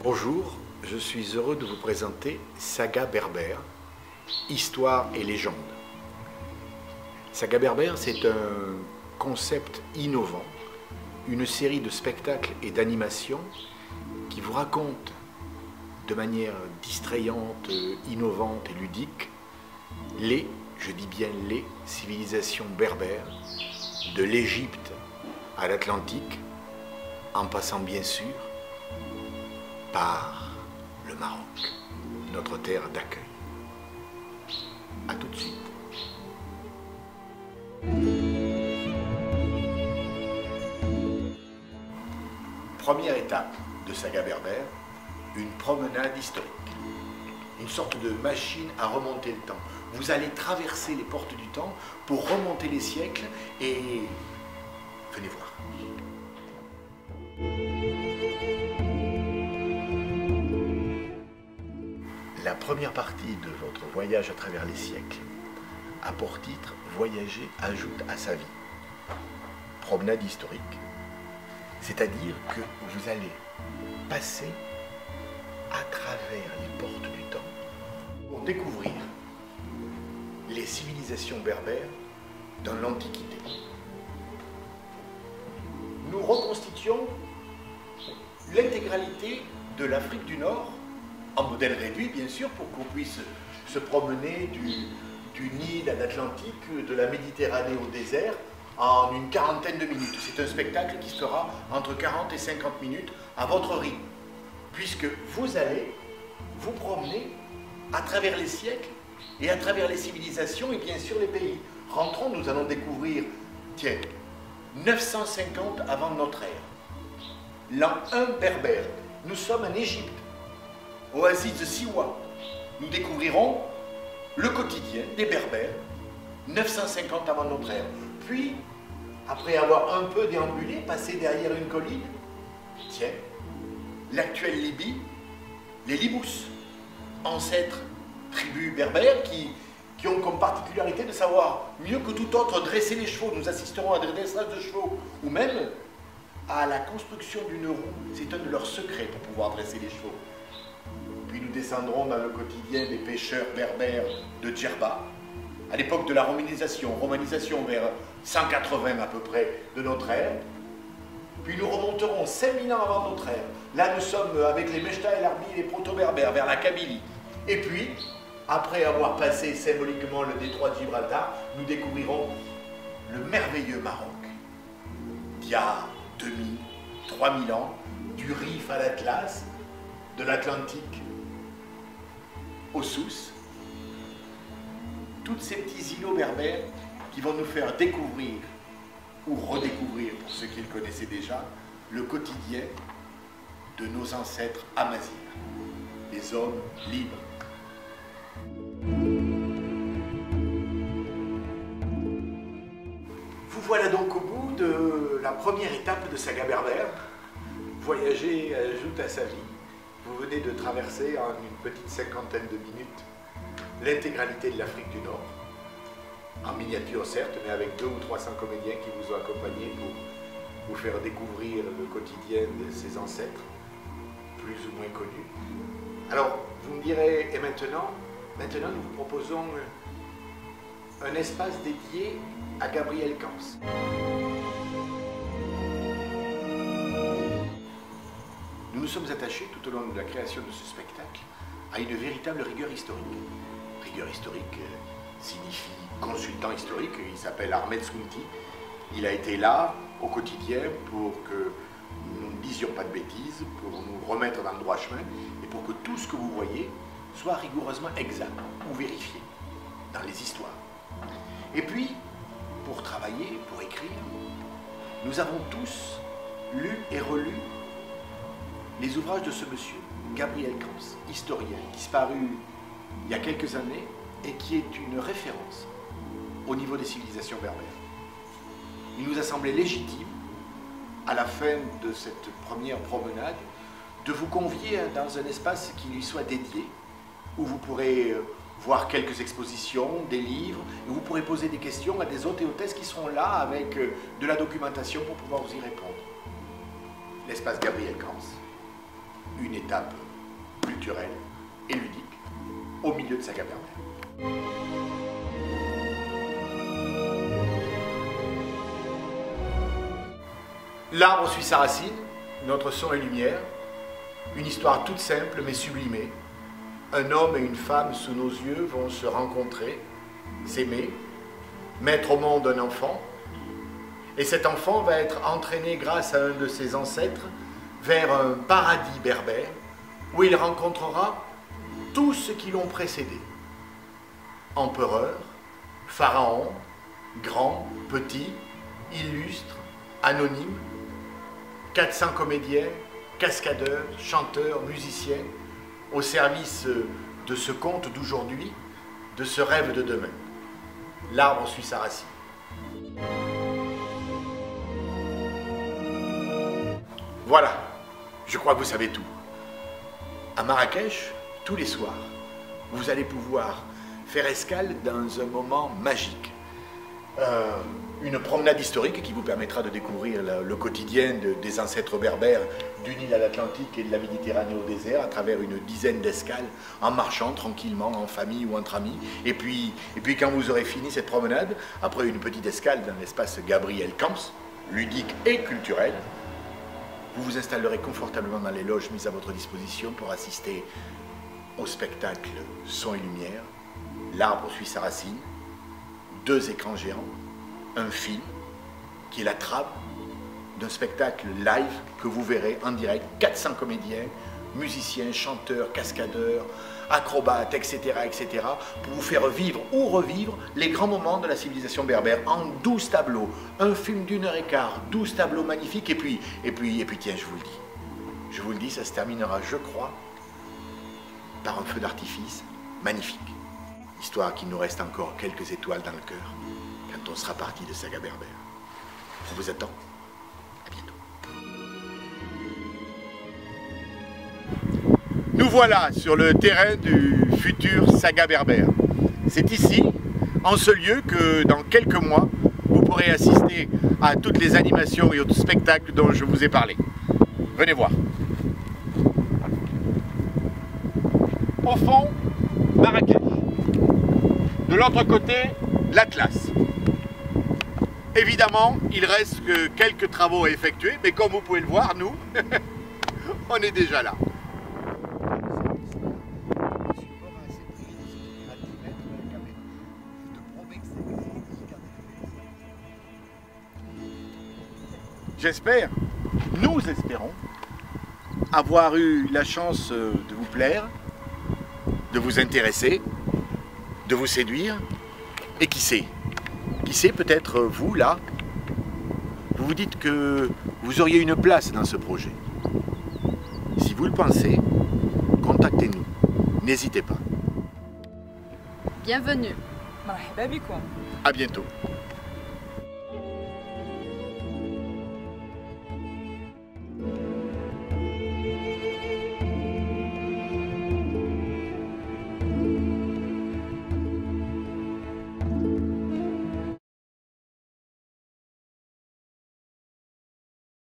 Bonjour, je suis heureux de vous présenter Saga Berbère, Histoire et légende. Saga Berbère, c'est un concept innovant, une série de spectacles et d'animations qui vous racontent de manière distrayante, innovante et ludique je dis bien les civilisations berbères, de l'Égypte à l'Atlantique, en passant bien sûr par le Maroc, notre terre d'accueil. A tout de suite. Première étape de Saga Berbère, une promenade historique. Une sorte de machine à remonter le temps. Vous allez traverser les portes du temps pour remonter les siècles et venez voir. La première partie de votre voyage à travers les siècles a pour titre « Voyager ajoute à sa vie ». Promenade historique, c'est-à-dire que vous allez passer à travers les portes du temps pour découvrir les civilisations berbères dans l'Antiquité. Nous reconstituons l'intégralité de l'Afrique du Nord, en modèle réduit bien sûr, pour qu'on puisse se promener du Nil à l'Atlantique, de la Méditerranée au désert, en une quarantaine de minutes. C'est un spectacle qui sera entre 40 et 50 minutes à votre rythme, puisque vous allez vous promener à travers les siècles et à travers les civilisations et bien sûr les pays. Rentrons, nous allons découvrir, tiens, 950 avant notre ère, l'an 1 berbère. Nous sommes en Égypte, oasis de Siwa. Nous découvrirons le quotidien des Berbères, 950 avant notre ère. Puis, après avoir un peu déambulé, passé derrière une colline, tiens, l'actuelle Libye, les Libous, ancêtres tribus berbères qui ont comme particularité de savoir mieux que tout autre dresser les chevaux. Nous assisterons à des dressages de chevaux, ou même à la construction d'une roue. C'est un de leurs secrets pour pouvoir dresser les chevaux. Puis nous descendrons dans le quotidien des pêcheurs berbères de Djerba, à l'époque de la romanisation vers 180 à peu près de notre ère. Puis nous remonterons 5000 ans avant notre ère. Là, nous sommes avec les Mechta et l'Arbi et les proto-berbères vers la Kabylie. Et puis, après avoir passé symboliquement le détroit de Gibraltar, nous découvrirons le merveilleux Maroc. Il y a 2000, 3000 ans, du Rif à l'Atlas, de l'Atlantique au Sousse, tous ces petits îlots berbères qui vont nous faire découvrir ou redécouvrir, pour ceux qui le connaissaient déjà, le quotidien de nos ancêtres amazirs, les hommes libres. Vous voilà donc au bout de la première étape de Saga Berbère. Voyager ajoute à sa vie. Vous venez de traverser en une petite cinquantaine de minutes l'intégralité de l'Afrique du Nord. En miniature certes, mais avec 200 ou 300 comédiens qui vous ont accompagné pour vous faire découvrir le quotidien de ces ancêtres, plus ou moins connus. Alors, vous me direz, et maintenant nous vous proposons un espace dédié à Gabriel Camps. Nous nous sommes attachés tout au long de la création de ce spectacle à une véritable rigueur historique. Rigueur historique signifie consultant historique, il s'appelle Ahmed Sounti. Il a été là au quotidien pour que nous ne disions pas de bêtises, pour nous remettre dans le droit chemin et pour que tout ce que vous voyez soit rigoureusement exact ou vérifié dans les histoires. Et puis, pour travailler, pour écrire, nous avons tous lu et relu les ouvrages de ce monsieur, Gabriel Camps, historien, disparu il y a quelques années et qui est une référence au niveau des civilisations berbères. Il nous a semblé légitime, à la fin de cette première promenade, de vous convier dans un espace qui lui soit dédié, où vous pourrez voir quelques expositions, des livres, et vous pourrez poser des questions à des hôtes et hôtesses qui seront là avec de la documentation pour pouvoir vous y répondre. L'espace Gabriel Camps, une étape culturelle et ludique au milieu de Saga-Berbère. L'arbre suit sa racine, notre son et lumière, une histoire toute simple mais sublimée. Un homme et une femme sous nos yeux vont se rencontrer, s'aimer, mettre au monde un enfant, et cet enfant va être entraîné grâce à un de ses ancêtres vers un paradis berbère où il rencontrera tous ceux qui l'ont précédé. Empereurs, pharaons, grands, petits, illustres, anonymes, 400 comédiens, cascadeurs, chanteurs, musiciens, au service de ce conte d'aujourd'hui, de ce rêve de demain. L'arbre suit sa racine. Voilà, je crois que vous savez tout. À Marrakech, tous les soirs, vous allez pouvoir faire escale dans un moment magique. Une promenade historique qui vous permettra de découvrir le quotidien des ancêtres berbères du Nil à l'Atlantique et de la Méditerranée au désert à travers une dizaine d'escales en marchant tranquillement, en famille ou entre amis. Et puis quand vous aurez fini cette promenade, après une petite escale dans l'espace Gabriel Camps, ludique et culturel, vous vous installerez confortablement dans les loges mises à votre disposition pour assister au spectacle Son et Lumière, L'arbre suit sa racine, 2 écrans géants, un film qui est la trame d'un spectacle live que vous verrez en direct, 400 comédiens, musiciens, chanteurs, cascadeurs, acrobates, etc., etc., pour vous faire vivre ou revivre les grands moments de la civilisation berbère en 12 tableaux. Un film d'1h15, 12 tableaux magnifiques, et puis tiens, je vous le dis, ça se terminera, je crois, par un feu d'artifice magnifique. Histoire qu'il nous reste encore quelques étoiles dans le cœur quand on sera parti de Saga-Berbère. On vous attend. À bientôt. Nous voilà sur le terrain du futur Saga-Berbère. C'est ici, en ce lieu, que dans quelques mois, vous pourrez assister à toutes les animations et aux spectacles dont je vous ai parlé. Venez voir. Au fond, Marrakech. De l'autre côté, l'Atlas. Évidemment, il reste que quelques travaux à effectuer, mais comme vous pouvez le voir, nous, on est déjà là. J'espère, nous espérons, avoir eu la chance de vous plaire, de vous intéresser, de vous séduire, et qui sait peut-être vous là, vous vous dites que vous auriez une place dans ce projet. Si vous le pensez, contactez-nous, n'hésitez pas. Bienvenue. À bientôt.